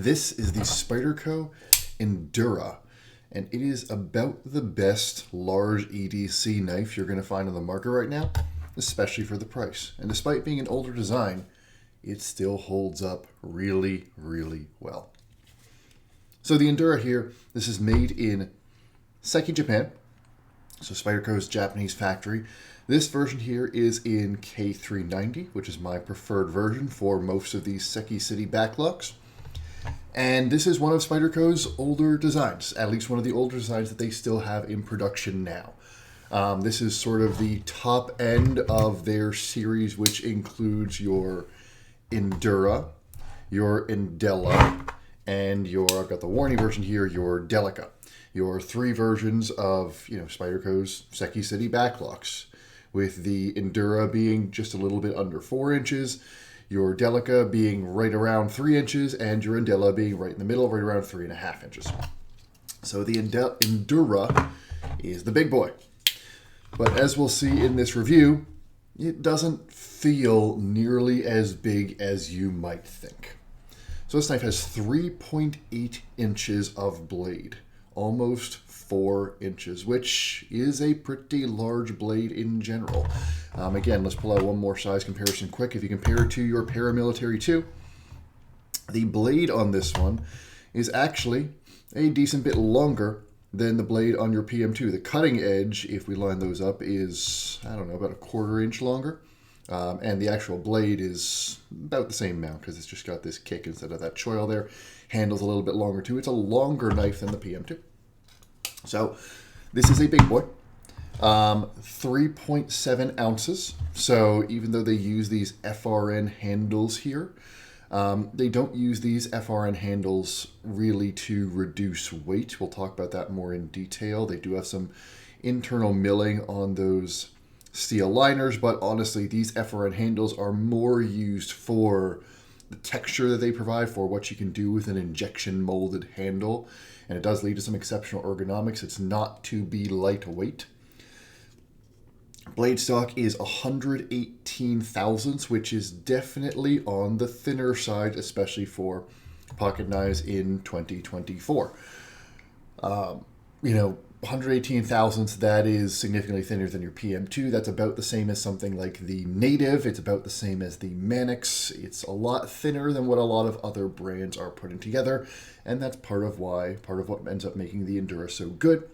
This is the Spyderco Endura, and it is about the best large EDC knife you're going to find on the market right now, especially for the price. And despite being an older design, it still holds up really, really well. So the Endura here, this is made in Seki, Japan. So Spyderco's Japanese factory. This version here is in K390, which is my preferred version for most of these Seki City backlogs. And this is one of Spyderco's older designs, at least one of the older designs that they still have in production now. This is sort of the top end of their series, which includes your Endura, your Indela, and I've got the Warney version here, your Delica. Your three versions of, Spyderco's Seki City backlogs, with the Endura being just a little bit under 4 inches, your Delica being right around 3 inches, and your Indela being right in the middle, right around 3.5 inches. So the Endura is the big boy. But as we'll see in this review, it doesn't feel nearly as big as you might think. So this knife has 3.8 inches of blade, almost 4 inches, which is a pretty large blade in general. Again, let's pull out one more size comparison quick. If you compare it to your Paramilitary 2, the blade on this one is actually a decent bit longer than the blade on your PM2. The cutting edge, if we line those up, is, about a 1/4 inch longer. And the actual blade is about the same amount because it's just got this kick instead of that choil there. Handle's a little bit longer too. It's a longer knife than the PM2. So this is a big boy. 3.7 ounces. So even though they use these FRN handles here, they don't use these FRN handles really to reduce weight. We'll talk about that more in detail. They do have some internal milling on those steel liners, but honestly, these FRN handles are more used for the texture that they provide, for what you can do with an injection molded handle, and it does lead to some exceptional ergonomics. It's not to be lightweight. Blade stock is 118 thousandths, which is definitely on the thinner side, especially for pocket knives in 2024. 118 thousandths, that is significantly thinner than your PM2. That's about the same as something like the Native. It's about the same as the Manix. It's a lot thinner than what a lot of other brands are putting together, and that's part of what ends up making the Endura so good.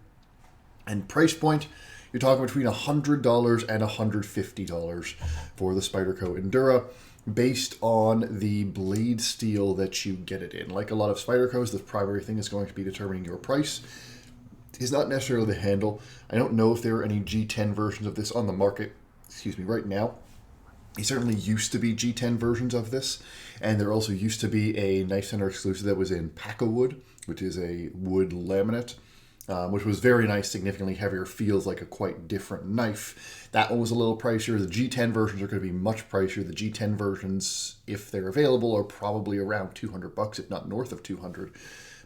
And price point, you're talking between $100 and $150 for the Spyderco Endura, based on the blade steel that you get it in. Like a lot of Spydercos, the primary thing is going to be determining your price is not necessarily the handle. I don't know if there are any G10 versions of this on the market, right now. There certainly used to be G10 versions of this, and there also used to be a Knife Center exclusive that was in Paca wood, which is a wood laminate, which was very nice, significantly heavier, feels like a quite different knife. That one was a little pricier. The G10 versions are going to be much pricier. The G10 versions, if they're available, are probably around $200, if not north of 200.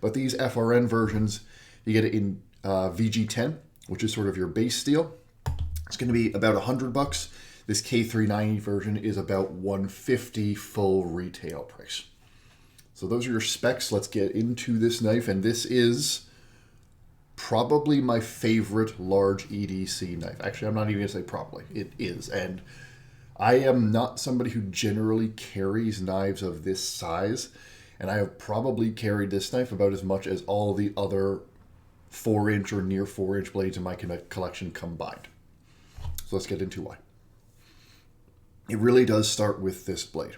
But these FRN versions, you get it in VG10, which is sort of your base steel. It's going to be about $100. This K390 version is about $150 full retail price. So those are your specs. Let's get into this knife, and this is probably my favorite large EDC knife. Actually, I'm not even going to say probably. It is, and I am not somebody who generally carries knives of this size, and I have probably carried this knife about as much as all the other 4-inch or near 4-inch blades in my collection combined. So let's get into why. It really does start with this blade.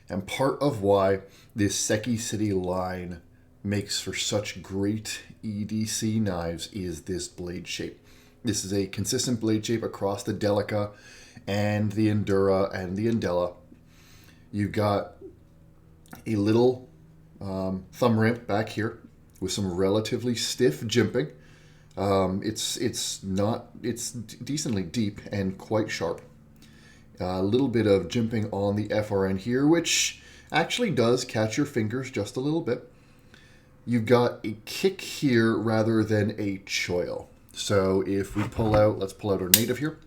And part of why this Seki City line makes for such great EDC knives is this blade shape. This is a consistent blade shape across the Delica and the Endura and the Indela. You've got a little thumb ramp back here with some relatively stiff jimping. It's decently deep and quite sharp. A little bit of jimping on the FRN here, which actually does catch your fingers just a little bit. You've got a kick here rather than a choil. So if we let's pull out our Native here.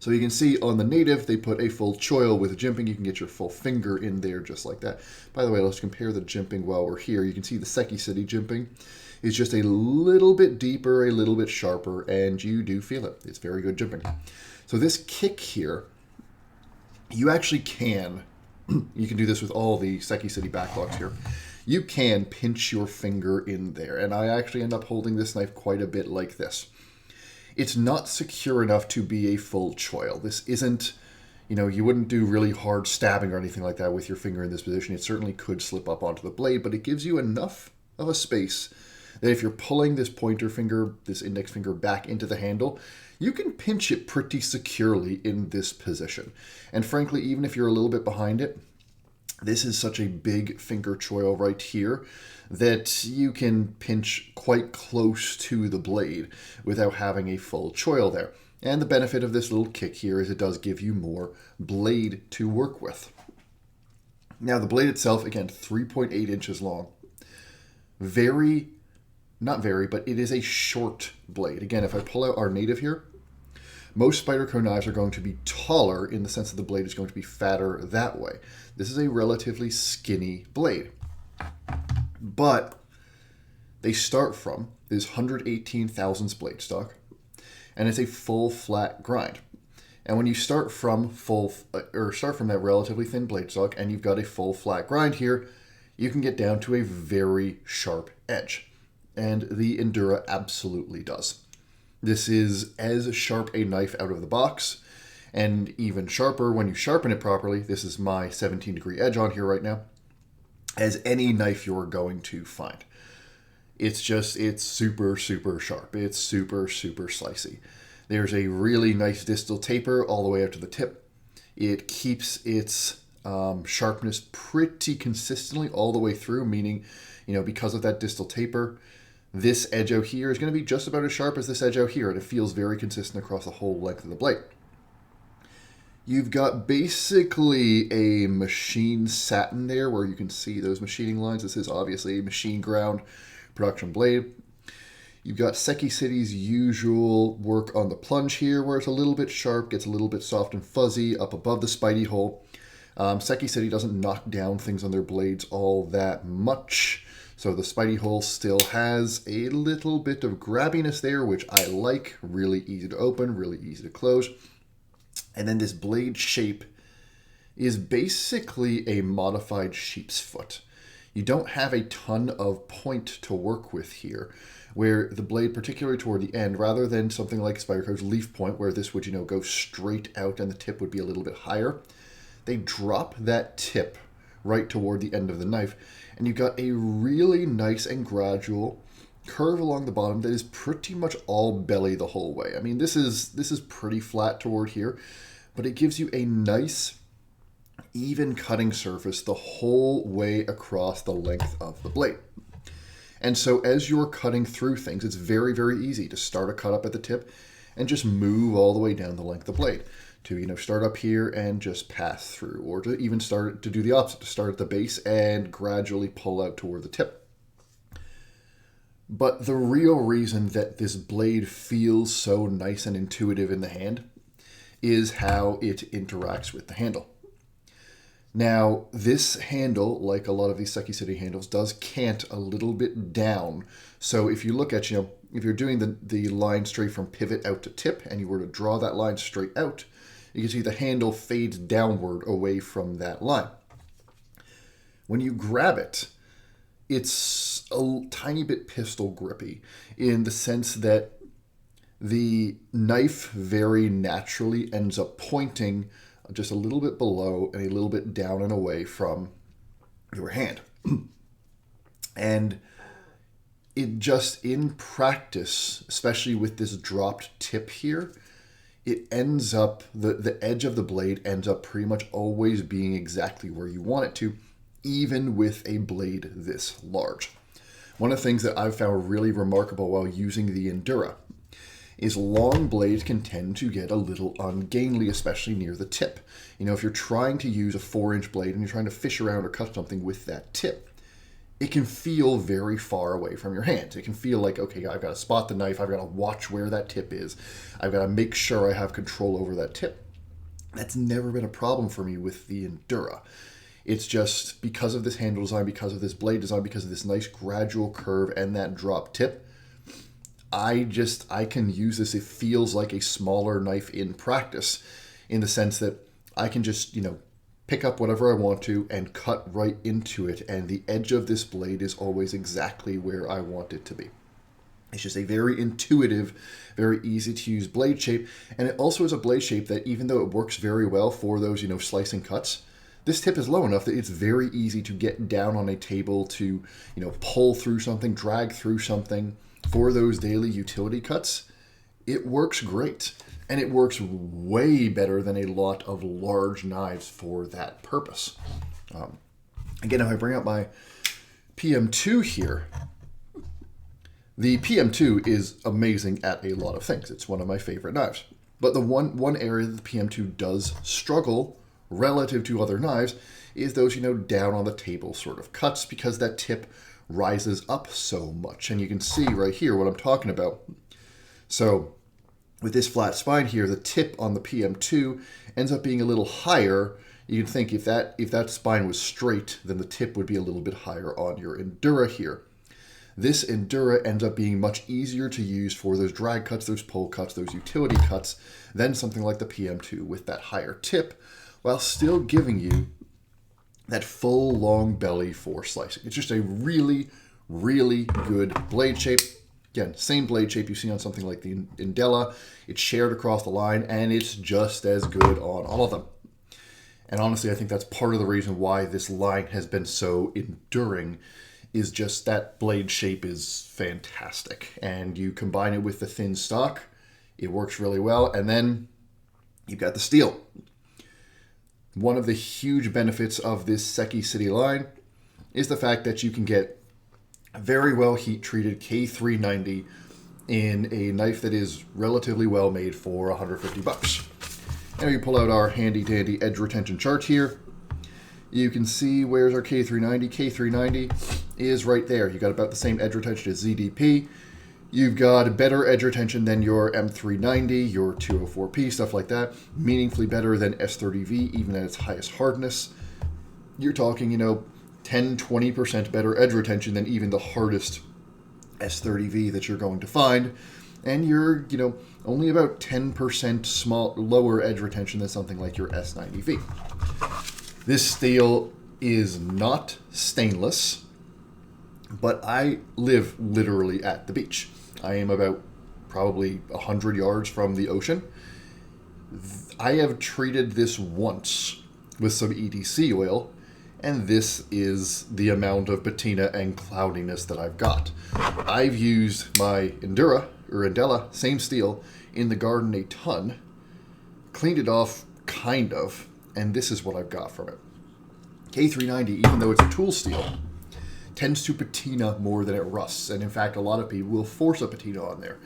So you can see on the native, they put a full choil with jimping. You can get your full finger in there just like that. By the way, let's compare the jimping while we're here. You can see the Seki City jimping is just a little bit deeper, a little bit sharper, and you do feel it. It's very good jimping. So this kick here, you actually can, you can do this with all the Seki City backlocks here. You can pinch your finger in there, and I actually end up holding this knife quite a bit like this. It's not secure enough to be a full choil. This isn't, you know, you wouldn't do really hard stabbing or anything like that with your finger in this position. It certainly could slip up onto the blade, but it gives you enough of a space that if you're pulling this pointer finger, this index finger back into the handle, you can pinch it pretty securely in this position. And frankly, even if you're a little bit behind it, this is such a big finger choil right here that you can pinch quite close to the blade without having a full choil there. And the benefit of this little kick here is it does give you more blade to work with. Now the blade itself, again, 3.8 inches long. Not very, but it is a short blade. Again, if I pull out our native here, most Spyderco knives are going to be taller in the sense that the blade is going to be fatter that way. This is a relatively skinny blade. But they start from this 118 thousandths blade stock, and it's a full flat grind. And when you start from that relatively thin blade stock and you've got a full flat grind here, you can get down to a very sharp edge. And the Endura absolutely does. This is as sharp a knife out of the box, and even sharper when you sharpen it properly. This is my 17-degree edge on here right now, as any knife you're going to find. It's super, super sharp. It's super, super slicey. There's a really nice distal taper all the way out to the tip. It keeps its sharpness pretty consistently all the way through, meaning, you know, because of that distal taper, this edge out here is going to be just about as sharp as this edge out here, and it feels very consistent across the whole length of the blade. You've got basically a machine satin there where you can see those machining lines. This is obviously a machine ground production blade. You've got Seki City's usual work on the plunge here, where it's a little bit sharp, gets a little bit soft and fuzzy up above the Spidey hole. Seki City doesn't knock down things on their blades all that much. So the Spidey hole still has a little bit of grabbiness there, which I like. Really easy to open, really easy to close. And then this blade shape is basically a modified sheep's foot. You don't have a ton of point to work with here, where the blade, particularly toward the end, rather than something like Spyderco's leaf point, where this would, you know, go straight out and the tip would be a little bit higher, they drop that tip right toward the end of the knife, and you've got a really nice and gradual curve along the bottom that is pretty much all belly the whole way. I mean, this is pretty flat toward here, but it gives you a nice, even cutting surface the whole way across the length of the blade. And so as you're cutting through things, it's very, very easy to start a cut up at the tip and just move all the way down the length of the blade. To, you know, start up here and just pass through, or to even start to do the opposite, to start at the base and gradually pull out toward the tip. But the real reason that this blade feels so nice and intuitive in the hand is how it interacts with the handle. Now, this handle, like a lot of these Seki City handles, does cant a little bit down. So if you look at, you know, if you're doing the line straight from pivot out to tip and you were to draw that line straight out, you can see the handle fades downward away from that line. When you grab it, it's a tiny bit pistol grippy in the sense that the knife very naturally ends up pointing just a little bit below and a little bit down and away from your hand. And it just, in practice, especially with this dropped tip here, it ends up, the edge of the blade ends up pretty much always being exactly where you want it to, even with a blade this large. One of the things that I've found really remarkable while using the Endura is long blades can tend to get a little ungainly, especially near the tip. You know, if you're trying to use a 4-inch blade and you're trying to fish around or cut something with that tip, it can feel very far away from your hand. It can feel like, okay, I've got to spot the knife, I've got to watch where that tip is, I've got to make sure I have control over that tip. That's never been a problem for me with the Endura. It's just because of this handle design, because of this blade design, because of this nice gradual curve and that drop tip, I can use this. It feels like a smaller knife in practice, in the sense that I can just, pick up whatever I want to and cut right into it, and the edge of this blade is always exactly where I want it to be. It's just a very intuitive, very easy to use blade shape, and it also is a blade shape that, even though it works very well for those, slicing cuts, this tip is low enough that it's very easy to get down on a table to, pull through something, drag through something. For those daily utility cuts, it works great. And it works way better than a lot of large knives for that purpose. Again, if I bring up my PM2 here, the PM2 is amazing at a lot of things. It's one of my favorite knives. But the one area that the PM2 does struggle relative to other knives is those, down on the table sort of cuts, because that tip rises up so much. And you can see right here what I'm talking about. So with this flat spine here, the tip on the PM2 ends up being a little higher. You can think if that spine was straight, then the tip would be a little bit higher on your Endura here. This Endura ends up being much easier to use for those drag cuts, those pull cuts, those utility cuts, than something like the PM2 with that higher tip, while still giving you that full long belly for slicing. It's just a really, really good blade shape. Again, same blade shape you see on something like the Endura. It's shared across the line, and it's just as good on all of them. And honestly, I think that's part of the reason why this line has been so enduring, is just that blade shape is fantastic. And you combine it with the thin stock, it works really well. And then you've got the steel. One of the huge benefits of this Seki City line is the fact that you can get very well heat-treated K390 in a knife that is relatively well made for $150. And we pull out our handy-dandy edge retention chart here. You can see where's our K390. K390 is right there. You got about the same edge retention as ZDP. You've got better edge retention than your M390, your 204P, stuff like that. Meaningfully better than S30V, even at its highest hardness. You're talking, 10-20% better edge retention than even the hardest S30V that you're going to find. And you're, only about 10% lower edge retention than something like your S90V. This steel is not stainless, but I live literally at the beach. I am about probably 100 yards from the ocean. I have treated this once with some EDC oil, and this is the amount of patina and cloudiness that I've got. I've used my Endura, same steel, in the garden a ton, cleaned it off, kind of, and this is what I've got from it. K390, even though it's a tool steel, tends to patina more than it rusts, and in fact, a lot of people will force a patina on there.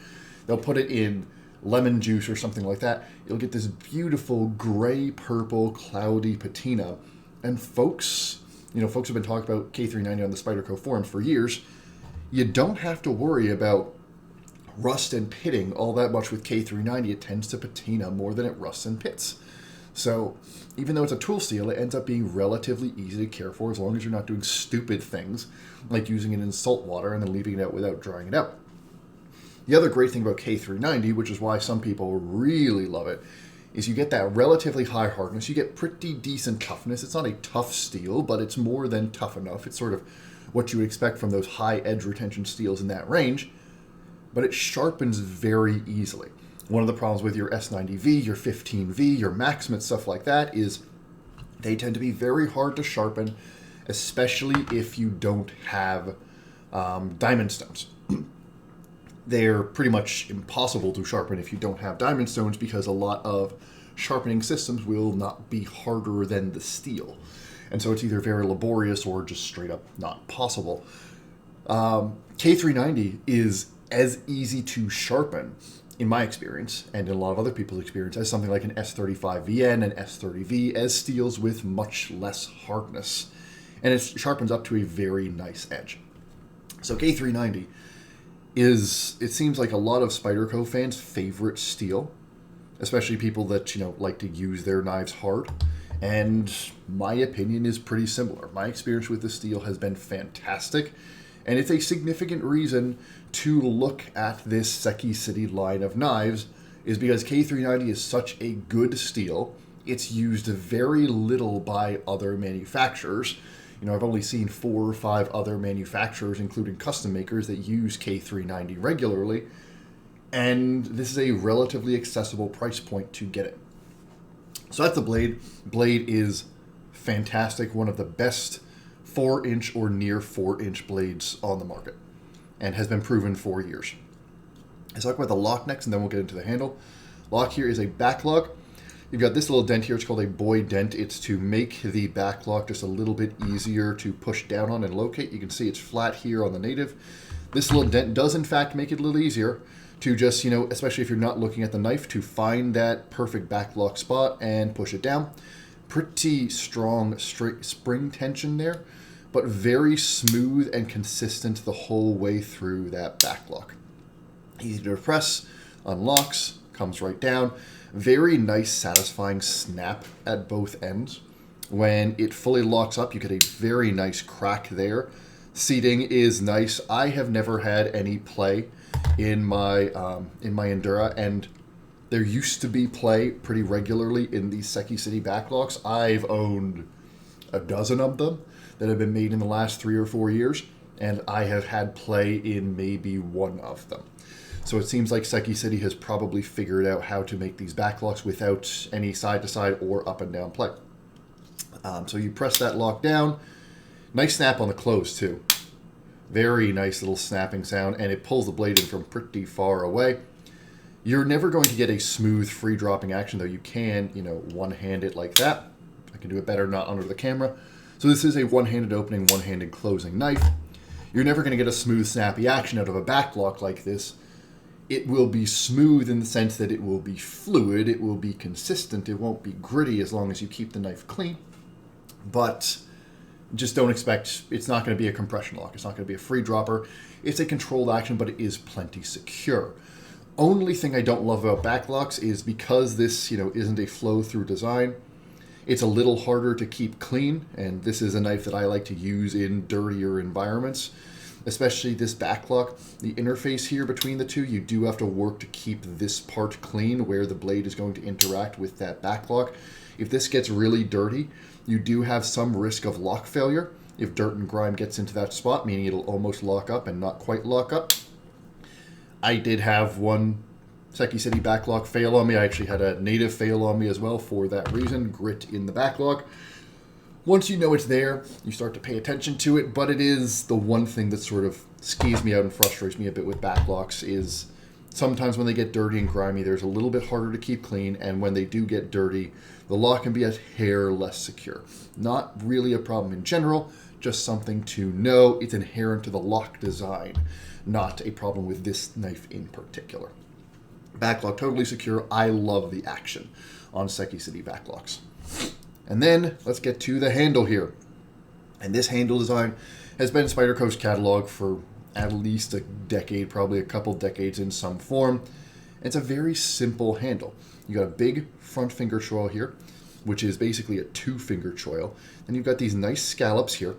They'll put it in lemon juice or something like that. You'll get this beautiful gray-purple cloudy patina. And folks have been talking about K390 on the Spyderco forums for years. You don't have to worry about rust and pitting all that much with K390. It tends to patina more than it rusts and pits. So even though it's a tool steel, it ends up being relatively easy to care for as long as you're not doing stupid things like using it in salt water and then leaving it out without drying it out. The other great thing about K390, which is why some people really love it, is you get that relatively high hardness. You get pretty decent toughness. It's not a tough steel, but it's more than tough enough. It's sort of what you would expect from those high edge retention steels in that range, but it sharpens very easily. One of the problems with your S90V, your 15V, your Maximate, stuff like that, is they tend to be very hard to sharpen, especially if you don't have diamond stones. They're pretty much impossible to sharpen if you don't have diamond stones, because a lot of sharpening systems will not be harder than the steel. And so it's either very laborious or just straight up not possible. K390 is as easy to sharpen, in my experience, and in a lot of other people's experience, as something like an S35VN and S30V, as steels with much less hardness. and it sharpens up to a very nice edge. So K390 is, it seems like a lot of Spyderco fans' favorite steel, especially people that, like to use their knives hard. And my opinion is pretty similar. My experience with the steel has been fantastic, and it's a significant reason to look at this Seki City line of knives, is because K390 is such a good steel. It's used very little by other manufacturers. I've only seen 4 or 5 other manufacturers, including custom makers, that use K390 regularly, and this is a relatively accessible price point to get it. So that's the blade. Blade is fantastic, one of the best 4-inch or near 4-inch blades on the market, and has been proven for years. Let's talk about the lock next, and then we'll get into the handle. Lock here is a back lock. You've got this little dent here. It's called a boy dent. It's to make the back lock just a little bit easier to push down on and locate. You can see it's flat here on the native. This little dent does in fact make it a little easier to just, especially if you're not looking at the knife, to find that perfect back lock spot and push it down. Pretty strong straight spring tension there, but very smooth and consistent the whole way through that back lock. Easy to press, unlocks, comes right down. Very nice, satisfying snap at both ends. When it fully locks up, you get a very nice crack there. Seating is nice. I have never had any play in my Endura, and there used to be play pretty regularly in these Seki City backlocks. I've owned a dozen of them that have been made in the last 3 or 4 years, and I have had play in maybe one of them. So it seems like Seki City has probably figured out how to make these backlocks without any side-to-side or up-and-down play. So you press that lock down. Nice snap on the close, too. Very nice little snapping sound, and it pulls the blade in from pretty far away. You're never going to get a smooth, free-dropping action, though you can, one-hand it like that. I can do it better not under the camera. So this is a one-handed opening, one-handed closing knife. You're never going to get a smooth, snappy action out of a backlock like this. It will be smooth in the sense that it will be fluid, it will be consistent, it won't be gritty as long as you keep the knife clean. But just don't expect, it's not going to be a compression lock, it's not going to be a free dropper. It's a controlled action, but it is plenty secure. Only thing I don't love about backlocks is because this, isn't a flow-through design, it's a little harder to keep clean, and this is a knife that I like to use in dirtier environments. Especially this backlock, the interface here between the two, you do have to work to keep this part clean where the blade is going to interact with that backlock. If this gets really dirty, you do have some risk of lock failure if dirt and grime gets into that spot, meaning it'll almost lock up and not quite lock up. I did have one Seki City backlock fail on me. I actually had a native fail on me as well for that reason, grit in the backlock. Once you know it's there, you start to pay attention to it, but it is the one thing that sort of skis me out and frustrates me a bit with backlocks is sometimes when they get dirty and grimy, there's a little bit harder to keep clean, and when they do get dirty, the lock can be a hair less secure. Not really a problem in general, just something to know. It's inherent to the lock design, not a problem with this knife in particular. Backlock totally secure. I love the action on Seki City backlocks. And then let's get to the handle here. And this handle design has been in Spyderco's catalog for at least a decade, probably a couple decades in some form. It's a very simple handle. You got a big front finger choil here, which is basically a 2-finger choil. Then you've got these nice scallops here,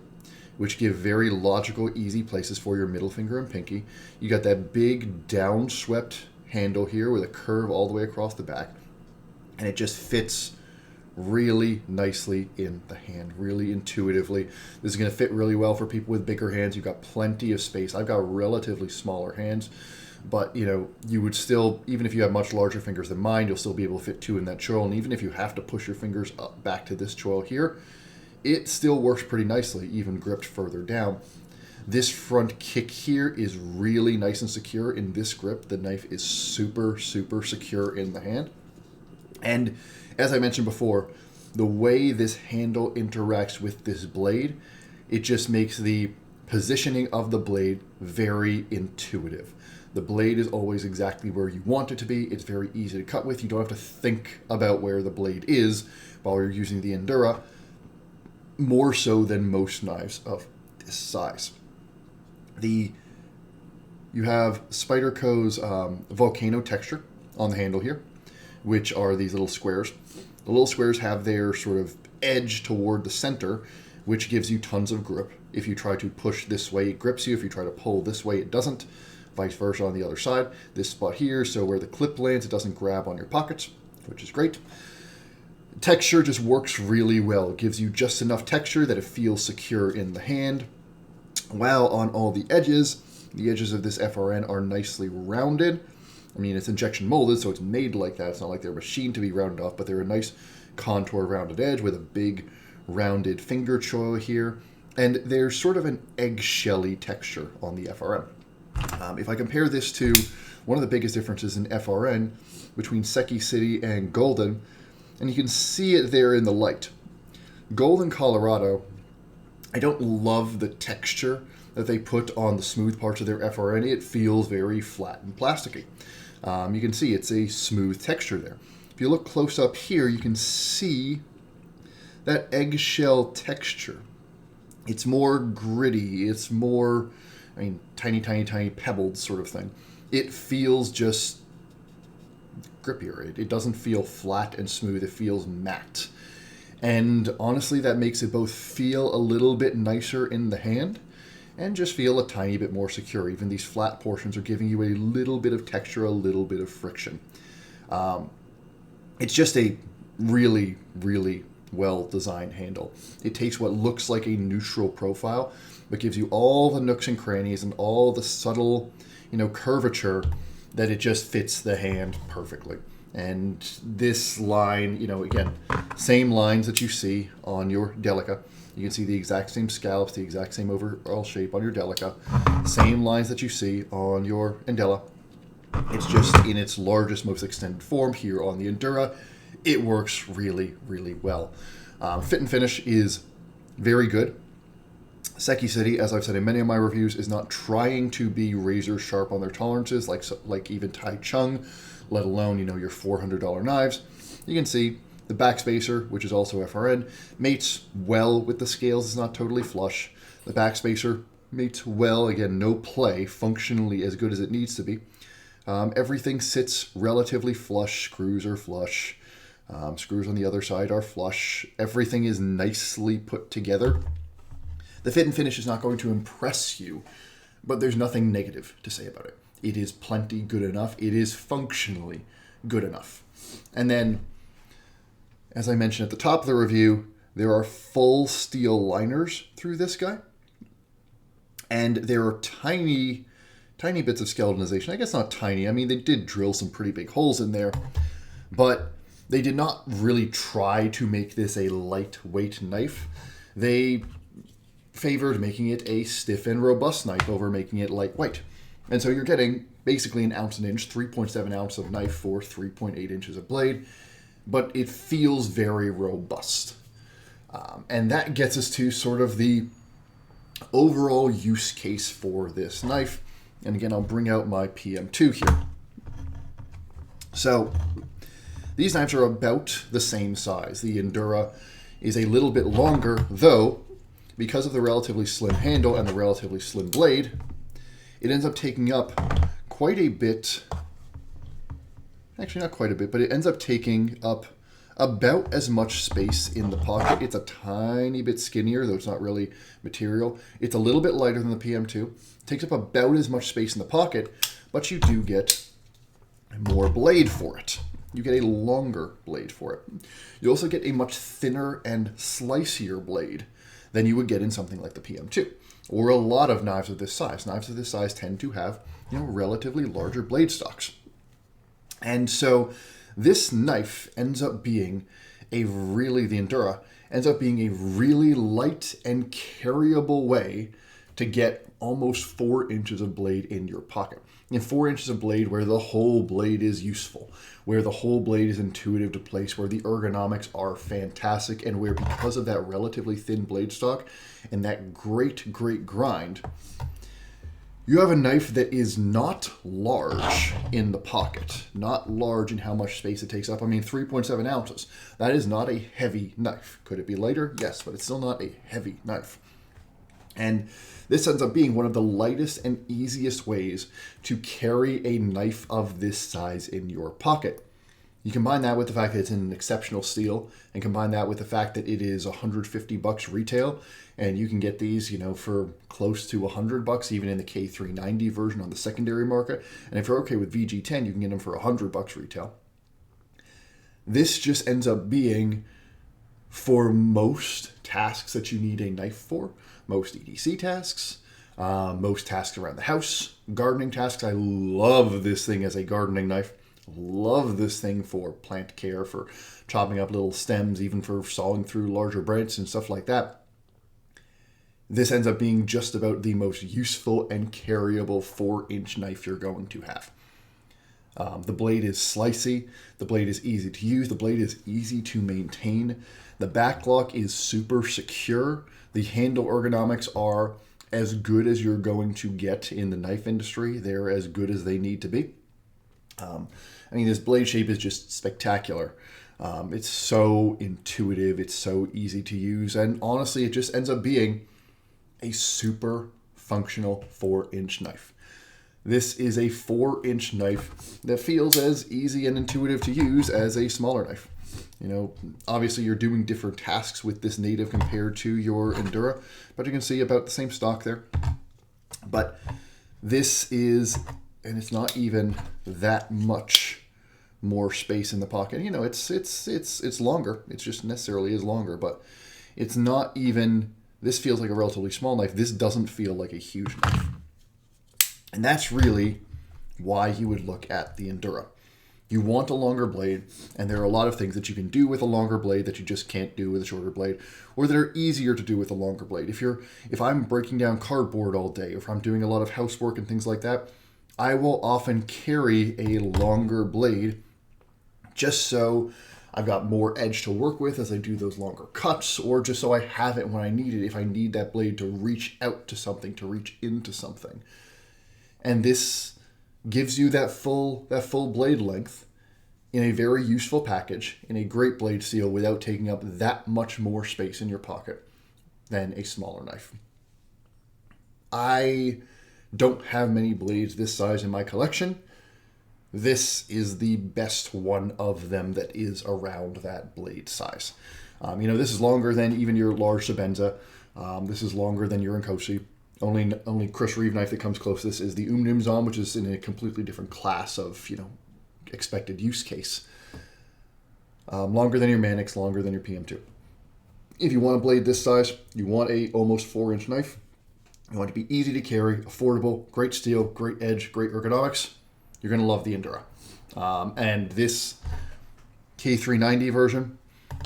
which give very logical, easy places for your middle finger and pinky. You got that big downswept handle here with a curve all the way across the back. And it just fits really nicely in the hand, really intuitively. This is going to fit really well for people with bigger hands. You've got plenty of space. I've got relatively smaller hands, but you would still, even if you have much larger fingers than mine, you'll still be able to fit 2 in that choil. And even if you have to push your fingers up back to this choil here, it still works pretty nicely, even gripped further down. This front kick here is really nice and secure in this grip. The knife is super, super secure in the hand. And as I mentioned before, the way this handle interacts with this blade, it just makes the positioning of the blade very intuitive. The blade is always exactly where you want it to be. It's very easy to cut with. You don't have to think about where the blade is while you're using the Endura. more so than most knives of this size. You have Spyderco's volcano texture on the handle here, which are these little squares. The little squares have their sort of edge toward the center, which gives you tons of grip. If you try to push this way, it grips you. If you try to pull this way, it doesn't. Vice versa on the other side. This spot here, so where the clip lands, it doesn't grab on your pockets, which is great. Texture just works really well. It gives you just enough texture that it feels secure in the hand, while on all the edges of this FRN are nicely rounded. I mean, it's injection molded, so it's made like that. It's not like they're machined to be rounded off, but they're a nice contour rounded edge with a big rounded finger choil here. And there's sort of an eggshelly texture on the FRN. If I compare this to one of the biggest differences in FRN between Seki City and Golden, and you can see it there in the light. Golden Colorado, I don't love the texture that they put on the smooth parts of their FRN. It feels very flat and plasticky. You can see it's a smooth texture there. If you look close up here, you can see that eggshell texture. It's more gritty. It's more, I mean, tiny, tiny, tiny pebbled sort of thing. It feels just grippier. It doesn't feel flat and smooth. It feels matte. And honestly, that makes it both feel a little bit nicer in the hand and just feel a tiny bit more secure. Even these flat portions are giving you a little bit of texture, a little bit of friction. It's just a really, really well-designed handle. It takes what looks like a neutral profile, but gives you all the nooks and crannies and all the subtle, curvature that it just fits the hand perfectly. And this line, again, same lines that you see on your Delica. You can see the exact same scallops, the exact same overall shape on your Delica. Same lines that you see on your Endella. It's just in its largest, most extended form here on the Endura. It works really, really well. Fit and finish is very good. Seki City, as I've said in many of my reviews, is not trying to be razor sharp on their tolerances like even Tai Chung, let alone, your $400 knives. You can see the backspacer, which is also FRN, mates well with the scales. It's not totally flush. The backspacer mates well, again, no play, functionally as good as it needs to be. Everything sits relatively flush. Screws are flush. Screws on the other side are flush. Everything is nicely put together. The fit and finish is not going to impress you, but there's nothing negative to say about it. It is plenty good enough. It is functionally good enough. And then, as I mentioned at the top of the review, there are full steel liners through this guy. And there are tiny, tiny bits of skeletonization. I guess not tiny. I mean, they did drill some pretty big holes in there, but they did not really try to make this a lightweight knife. They favored making it a stiff and robust knife over making it lightweight. And so you're getting basically an ounce an inch, 3.7 ounce of knife for 3.8 inches of blade, but it feels very robust. And that gets us to sort of the overall use case for this knife. And again, I'll bring out my PM2 here. So these knives are about the same size. The Endura is a little bit longer, though, because of the relatively slim handle and the relatively slim blade, it ends up taking up quite a bit, actually not quite a bit, but it ends up taking up about as much space in the pocket. It's a tiny bit skinnier, though it's not really material. It's a little bit lighter than the PM2. It takes up about as much space in the pocket, but you do get more blade for it. You get a longer blade for it. You also get a much thinner and slicier blade than you would get in something like the PM2, or a lot of knives of this size. Knives of this size tend to have, relatively larger blade stocks. And so this knife ends up being the Endura ends up being a really light and carryable way to get almost 4 inches of blade in your pocket. And 4 inches of blade where the whole blade is useful, where the whole blade is intuitive to place, where the ergonomics are fantastic, and where because of that relatively thin blade stock and that great, great grind, You have a knife that is not large in the pocket, not large in how much space it takes up. I mean, 3.7 ounces. That is not a heavy knife. Could it be lighter? Yes, but it's still not a heavy knife. And this ends up being one of the lightest and easiest ways to carry a knife of this size in your pocket. You combine that with the fact that it's in an exceptional steel, and combine that with the fact that it is $150 retail, and you can get these, for close to $100, even in the K390 version on the secondary market. And if you're okay with VG10, you can get them for $100 retail. This just ends up being, for most tasks that you need a knife for, most EDC tasks, most tasks around the house, gardening tasks. I love this thing as a gardening knife. Love this thing for plant care, for chopping up little stems, even for sawing through larger branches and stuff like that. This ends up being just about the most useful and carryable 4-inch knife you're going to have. The blade is slicey. The blade is easy to use. The blade is easy to maintain. The back lock is super secure. The handle ergonomics are as good as you're going to get in the knife industry. They're as good as they need to be. This blade shape is just spectacular. It's so intuitive. It's so easy to use. And honestly, it just ends up being a super functional 4-inch knife. This is a 4-inch knife that feels as easy and intuitive to use as a smaller knife. Obviously you're doing different tasks with this native compared to your Endura, but you can see about the same stock there. But this is, and it's not even that much more space in the pocket. It's longer. It's just necessarily is longer, but it's not even, this feels like a relatively small knife. This doesn't feel like a huge knife. And that's really why you would look at the Endura. You want a longer blade, and there are a lot of things that you can do with a longer blade that you just can't do with a shorter blade, or that are easier to do with a longer blade. If I'm breaking down cardboard all day, or if I'm doing a lot of housework and things like that, I will often carry a longer blade just so I've got more edge to work with as I do those longer cuts, or just so I have it when I need it, if I need that blade to reach out to something, to reach into something. And this gives you that full blade length in a very useful package, in a great blade steel, without taking up that much more space in your pocket than a smaller knife. I don't have many blades this size in my collection. This is the best one of them that is around that blade size. This is longer than even your large Sebenza. This is longer than your Nkosi. Only Chris Reeve knife that comes close to this is the Umnimzom, which is in a completely different class of, expected use case. Longer than your Manix, longer than your PM2. If you want a blade this size, you want a almost 4-inch knife, you want it to be easy to carry, affordable, great steel, great edge, great ergonomics, you're going to love the Endura. And this K390 version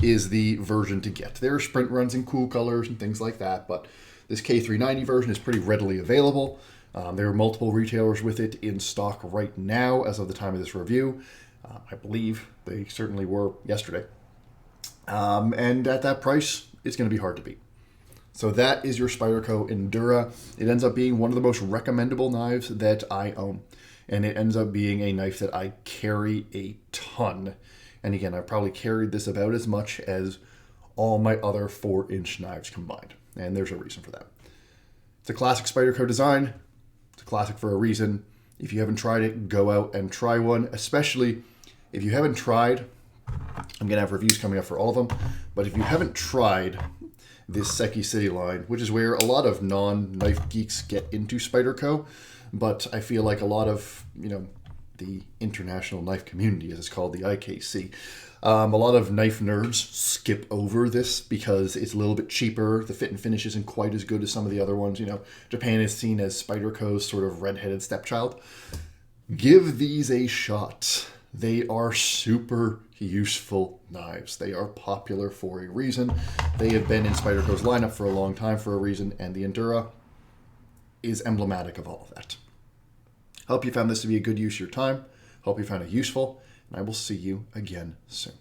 is the version to get. There are sprint runs in cool colors and things like that, but this K390 version is pretty readily available. There are multiple retailers with it in stock right now as of the time of this review. I believe they certainly were yesterday. And at that price, it's going to be hard to beat. So that is your Spyderco Endura. It ends up being one of the most recommendable knives that I own. And it ends up being a knife that I carry a ton. And again, I probably carried this about as much as all my other 4-inch knives combined. And there's a reason for that. It's a classic Spyderco design. It's a classic for a reason. If you haven't tried it, go out and try one. Especially if you haven't tried, I'm going to have reviews coming up for all of them. But if you haven't tried this Seki City line, which is where a lot of non-knife geeks get into Spyderco, but I feel like a lot of, the international knife community, as it's called, the IKC, a lot of knife nerds skip over this because it's a little bit cheaper. The fit and finish isn't quite as good as some of the other ones. Japan is seen as Spyderco's sort of redheaded stepchild. Give these a shot. They are super useful knives. They are popular for a reason. They have been in Spyderco's lineup for a long time for a reason, and the Endura is emblematic of all of that. Hope you found this to be a good use of your time. Hope you found it useful, and I will see you again soon.